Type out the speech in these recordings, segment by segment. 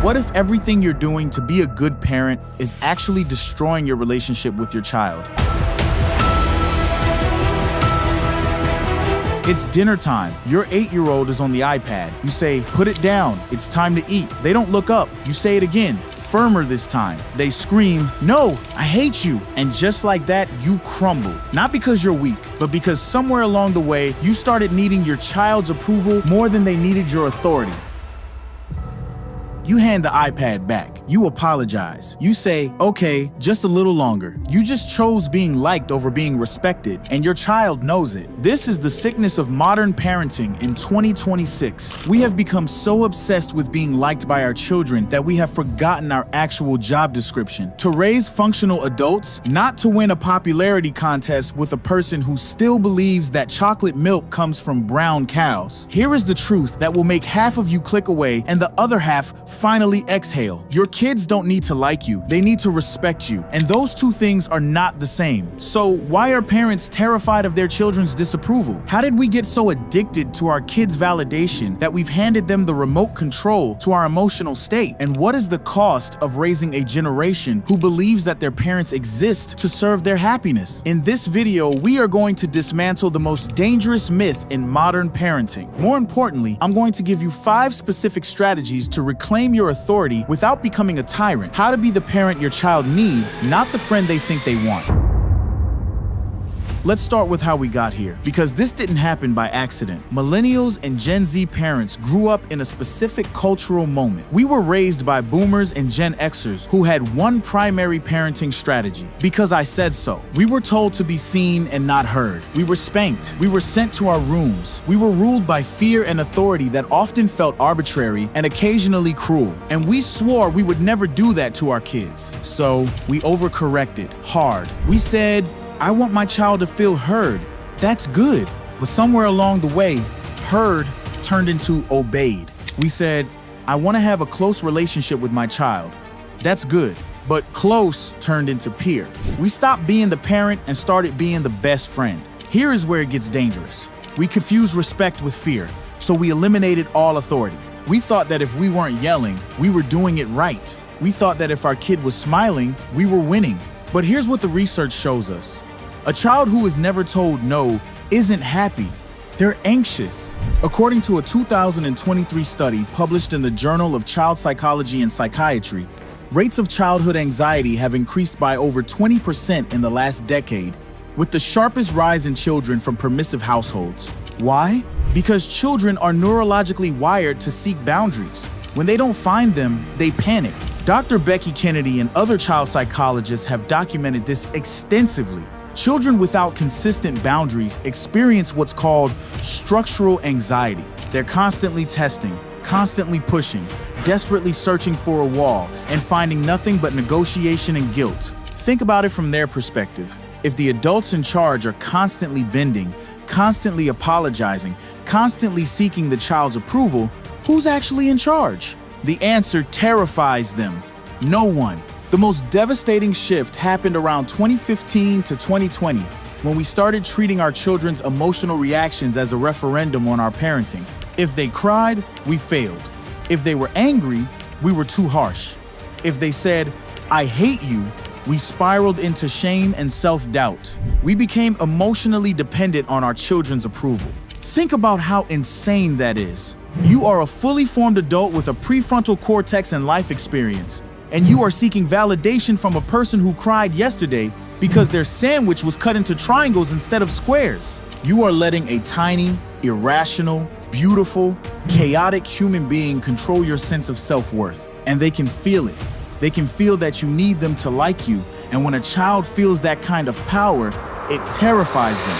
What if everything you're doing to be a good parent is actually destroying your relationship with your child? It's dinner time. Your 8-year-old is on the iPad. You say, "Put it down. It's time to eat." They don't look up. You say it again, firmer this time. They scream, "No, I hate you." And just like that, you crumble. Not because you're weak, but because somewhere along the way, you started needing your child's approval more than they needed your authority. You hand the iPad back. You apologize. You say, "Okay, just a little longer." You just chose being liked over being respected, and your child knows it. This is the sickness of modern parenting in 2026. We have become so obsessed with being liked by our children that we have forgotten our actual job description: to raise functional adults, not to win a popularity contest with a person who still believes that chocolate milk comes from brown cows. Here is the truth that will make half of you click away and the other half finally exhale. Your kids don't need to like you, they need to respect you. And those two things are not the same. So why are parents terrified of their children's disapproval? How did we get so addicted to our kids' validation that we've handed them the remote control to our emotional state? And what is the cost of raising a generation who believes that their parents exist to serve their happiness? In this video, we are going to dismantle the most dangerous myth in modern parenting. More importantly, I'm going to give you 5 specific strategies to reclaim your authority without becoming a tyrant. How to be the parent your child needs, not the friend they think they want. Let's start with how we got here, because this didn't happen by accident. Millennials and Gen Z parents grew up in a specific cultural moment. We were raised by boomers and Gen Xers who had one primary parenting strategy: because I said so. We were told to be seen and not heard. We were spanked. We were sent to our rooms. We were ruled by fear and authority that often felt arbitrary and occasionally cruel. And we swore we would never do that to our kids. So we overcorrected hard. We said, "I want my child to feel heard." That's good. But somewhere along the way, heard turned into obeyed. We said, "I want to have a close relationship with my child." That's good. But close turned into peer. We stopped being the parent and started being the best friend. Here is where it gets dangerous. We confused respect with fear, so we eliminated all authority. We thought that if we weren't yelling, we were doing it right. We thought that if our kid was smiling, we were winning. But here's what the research shows us. A child who is never told no isn't happy. They're anxious. According to a 2023 study published in the Journal of Child Psychology and Psychiatry, rates of childhood anxiety have increased by over 20% in the last decade, with the sharpest rise in children from permissive households. Why? Because children are neurologically wired to seek boundaries. When they don't find them, they panic. Dr. Becky Kennedy and other child psychologists have documented this extensively. Children without consistent boundaries experience what's called structural anxiety. They're constantly testing, constantly pushing, desperately searching for a wall, and finding nothing but negotiation and guilt. Think about it from their perspective. If the adults in charge are constantly bending, constantly apologizing, constantly seeking the child's approval, who's actually in charge? The answer terrifies them. No one. The most devastating shift happened around 2015 to 2020, when we started treating our children's emotional reactions as a referendum on our parenting. If they cried, we failed. If they were angry, we were too harsh. If they said, "I hate you," we spiraled into shame and self-doubt. We became emotionally dependent on our children's approval. Think about how insane that is. You are a fully formed adult with a prefrontal cortex and life experience, and you are seeking validation from a person who cried yesterday because their sandwich was cut into triangles instead of squares. You are letting a tiny, irrational, beautiful, chaotic human being control your sense of self-worth. And they can feel it. They can feel that you need them to like you. And when a child feels that kind of power, it terrifies them.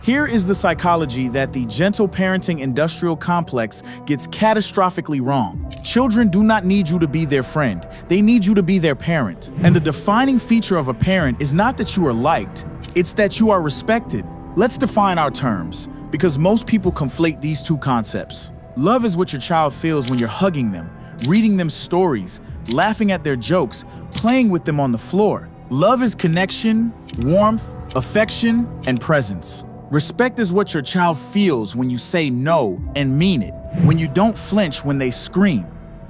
Here is the psychology that the gentle parenting industrial complex gets catastrophically wrong. Children do not need you to be their friend. They need you to be their parent. And the defining feature of a parent is not that you are liked, it's that you are respected. Let's define our terms, because most people conflate these two concepts. Love is what your child feels when you're hugging them, reading them stories, laughing at their jokes, playing with them on the floor. Love is connection, warmth, affection, and presence. Respect is what your child feels when you say no and mean it, when you don't flinch when they scream.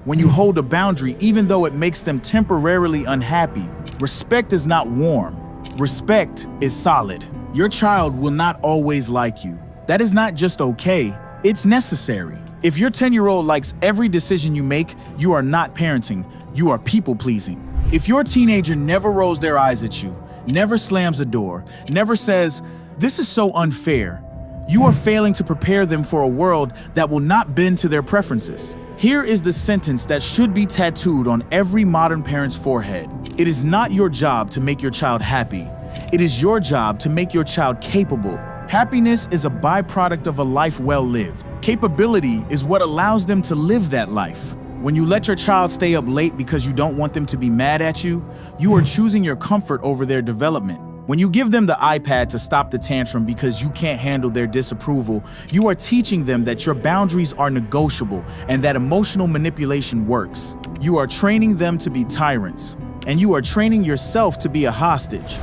when you hold a boundary even though it makes them temporarily unhappy. Respect is not warm. Respect is solid. Your child will not always like you. That is not just okay, it's necessary. If your 10-year-old likes every decision you make, you are not parenting, you are people-pleasing. If your teenager never rolls their eyes at you, never slams a door, never says, "This is so unfair," you are failing to prepare them for a world that will not bend to their preferences. Here is the sentence that should be tattooed on every modern parent's forehead. It is not your job to make your child happy. It is your job to make your child capable. Happiness is a byproduct of a life well lived. Capability is what allows them to live that life. When you let your child stay up late because you don't want them to be mad at you, you are choosing your comfort over their development. When you give them the iPad to stop the tantrum because you can't handle their disapproval, you are teaching them that your boundaries are negotiable and that emotional manipulation works. You are training them to be tyrants, and you are training yourself to be a hostage.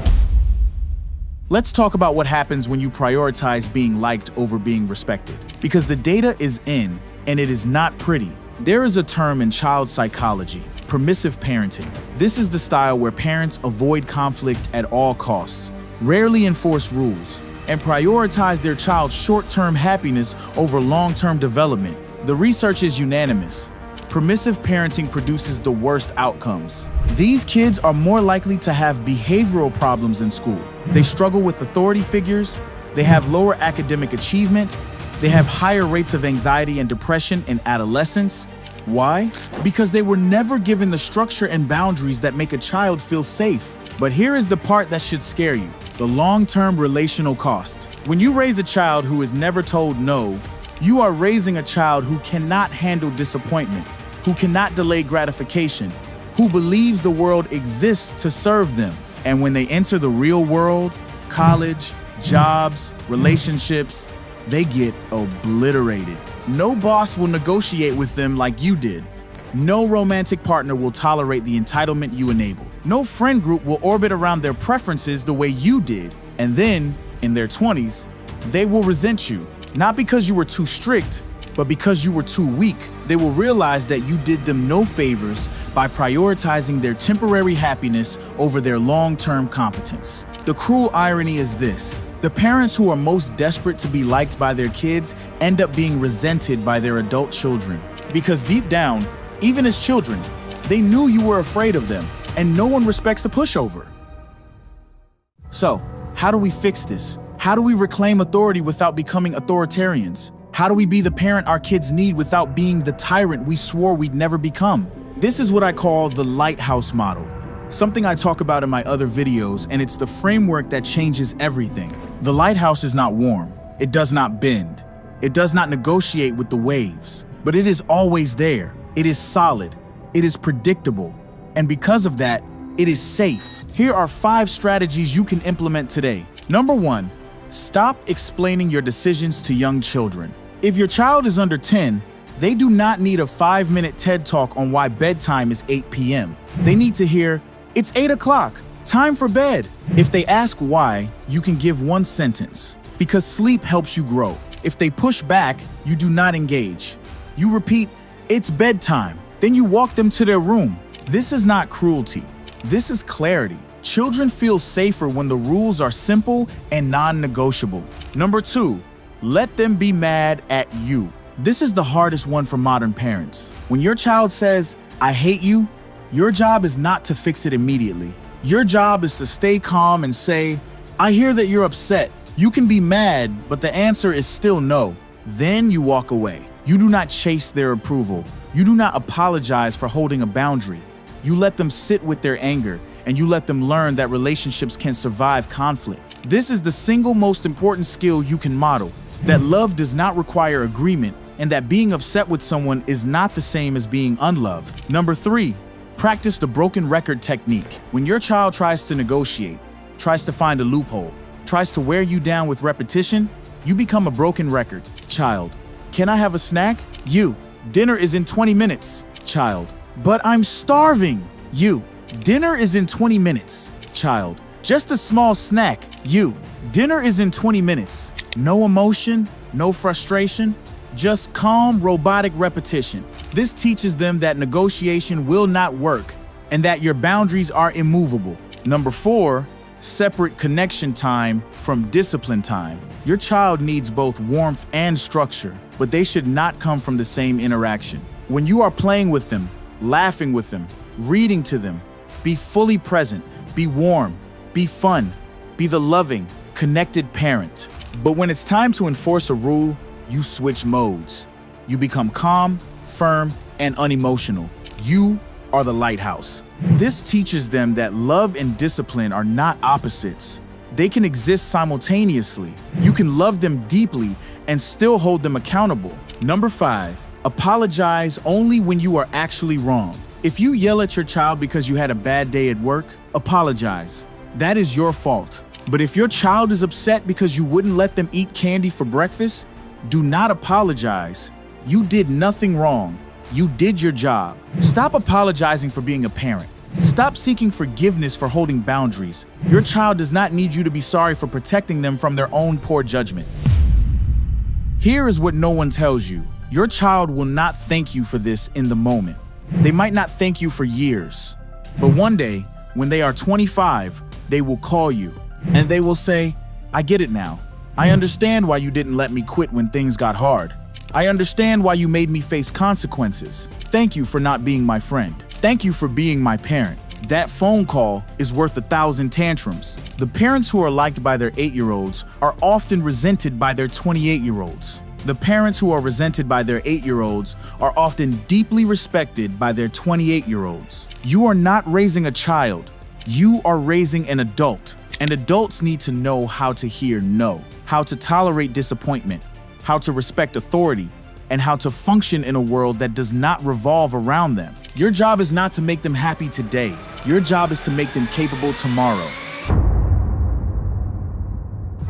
Let's talk about what happens when you prioritize being liked over being respected. Because the data is in, and it is not pretty. There is a term in child psychology, permissive parenting. This is the style where parents avoid conflict at all costs, rarely enforce rules, and prioritize their child's short-term happiness over long-term development. The research is unanimous. Permissive parenting produces the worst outcomes. These kids are more likely to have behavioral problems in school. They struggle with authority figures, they have lower academic achievement, they have higher rates of anxiety and depression in adolescence. Why? Because they were never given the structure and boundaries that make a child feel safe. But here is the part that should scare you: the long-term relational cost. When you raise a child who is never told no, you are raising a child who cannot handle disappointment, who cannot delay gratification, who believes the world exists to serve them. And when they enter the real world, college, jobs, relationships, they get obliterated. No boss will negotiate with them like you did. No romantic partner will tolerate the entitlement you enable. No friend group will orbit around their preferences the way you did. And then, in their 20s, they will resent you. Not because you were too strict, but because you were too weak. They will realize that you did them no favors by prioritizing their temporary happiness over their long-term competence. The cruel irony is this: the parents who are most desperate to be liked by their kids end up being resented by their adult children. Because deep down, even as children, they knew you were afraid of them, and no one respects a pushover. So, how do we fix this? How do we reclaim authority without becoming authoritarians? How do we be the parent our kids need without being the tyrant we swore we'd never become? This is what I call the Lighthouse model. Something I talk about in my other videos, and it's the framework that changes everything. The lighthouse is not warm. It does not bend. It does not negotiate with the waves. But it is always there. It is solid. It is predictable. And because of that, it is safe. Here are 5 strategies you can implement today. Number 1, stop explaining your decisions to young children. If your child is under 10, they do not need a 5-minute TED Talk on why bedtime is 8 p.m. They need to hear, "It's 8 o'clock, time for bed." If they ask why, you can give one sentence: because sleep helps you grow. If they push back, you do not engage. You repeat, "It's bedtime." Then you walk them to their room. This is not cruelty. This is clarity. Children feel safer when the rules are simple and non-negotiable. Number 2, let them be mad at you. This is the hardest one for modern parents. When your child says, "I hate you," your job is not to fix it immediately. Your job is to stay calm and say, "I hear that you're upset. You can be mad, but the answer is still no." Then you walk away. You do not chase their approval. You do not apologize for holding a boundary. You let them sit with their anger, and you let them learn that relationships can survive conflict. This is the single most important skill you can model: that love does not require agreement, and that being upset with someone is not the same as being unloved. Number 3, practice the broken record technique. When your child tries to negotiate, tries to find a loophole, tries to wear you down with repetition, you become a broken record. Child: "Can I have a snack?" You: "Dinner is in 20 minutes. Child: "But I'm starving." You: "Dinner is in 20 minutes. Child: "Just a small snack." You: "Dinner is in 20 minutes. No emotion, no frustration, just calm, robotic repetition. This teaches them that negotiation will not work and that your boundaries are immovable. Number 4, separate connection time from discipline time. Your child needs both warmth and structure, but they should not come from the same interaction. When you are playing with them, laughing with them, reading to them, be fully present, be warm, be fun, be the loving, connected parent. But when it's time to enforce a rule, you switch modes. You become calm, firm, and unemotional. You are the lighthouse. This teaches them that love and discipline are not opposites. They can exist simultaneously. You can love them deeply and still hold them accountable. Number 5, apologize only when you are actually wrong. If you yell at your child because you had a bad day at work, apologize. That is your fault. But if your child is upset because you wouldn't let them eat candy for breakfast, do not apologize. You did nothing wrong. You did your job. Stop apologizing for being a parent. Stop seeking forgiveness for holding boundaries. Your child does not need you to be sorry for protecting them from their own poor judgment. Here is what no one tells you. Your child will not thank you for this in the moment. They might not thank you for years. But one day, when they are 25, they will call you and they will say, "I get it now. I understand why you didn't let me quit when things got hard. I understand why you made me face consequences. Thank you for not being my friend. Thank you for being my parent." That phone call is worth 1,000 tantrums. The parents who are liked by their 8-year-olds are often resented by their 28-year-olds. The parents who are resented by their 8-year-olds are often deeply respected by their 28-year-olds. You are not raising a child. You are raising an adult. And adults need to know how to hear no, how to tolerate disappointment, how to respect authority, and how to function in a world that does not revolve around them. Your job is not to make them happy today. Your job is to make them capable tomorrow.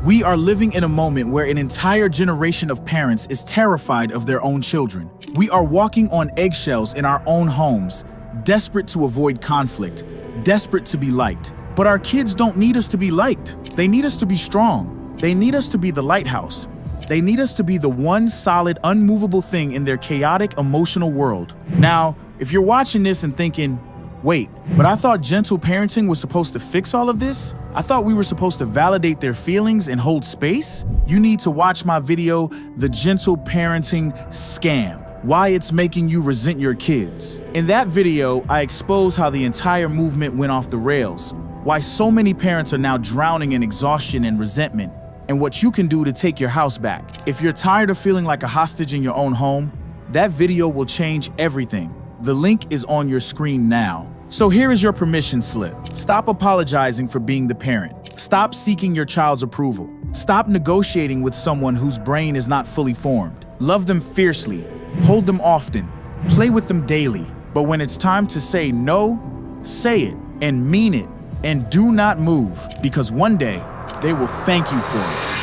We are living in a moment where an entire generation of parents is terrified of their own children. We are walking on eggshells in our own homes, desperate to avoid conflict, desperate to be liked. But our kids don't need us to be liked. They need us to be strong. They need us to be the lighthouse. They need us to be the one solid, unmovable thing in their chaotic, emotional world. Now, if you're watching this and thinking, wait, but I thought gentle parenting was supposed to fix all of this? I thought we were supposed to validate their feelings and hold space? You need to watch my video, The Gentle Parenting Scam: Why It's Making You Resent Your Kids. In that video, I expose how the entire movement went off the rails, why so many parents are now drowning in exhaustion and resentment, and what you can do to take your house back. If you're tired of feeling like a hostage in your own home, that video will change everything. The link is on your screen now. So here is your permission slip. Stop apologizing for being the parent. Stop seeking your child's approval. Stop negotiating with someone whose brain is not fully formed. Love them fiercely. Hold them often. Play with them daily. But when it's time to say no, say it and mean it. And do not move, because one day they will thank you for it.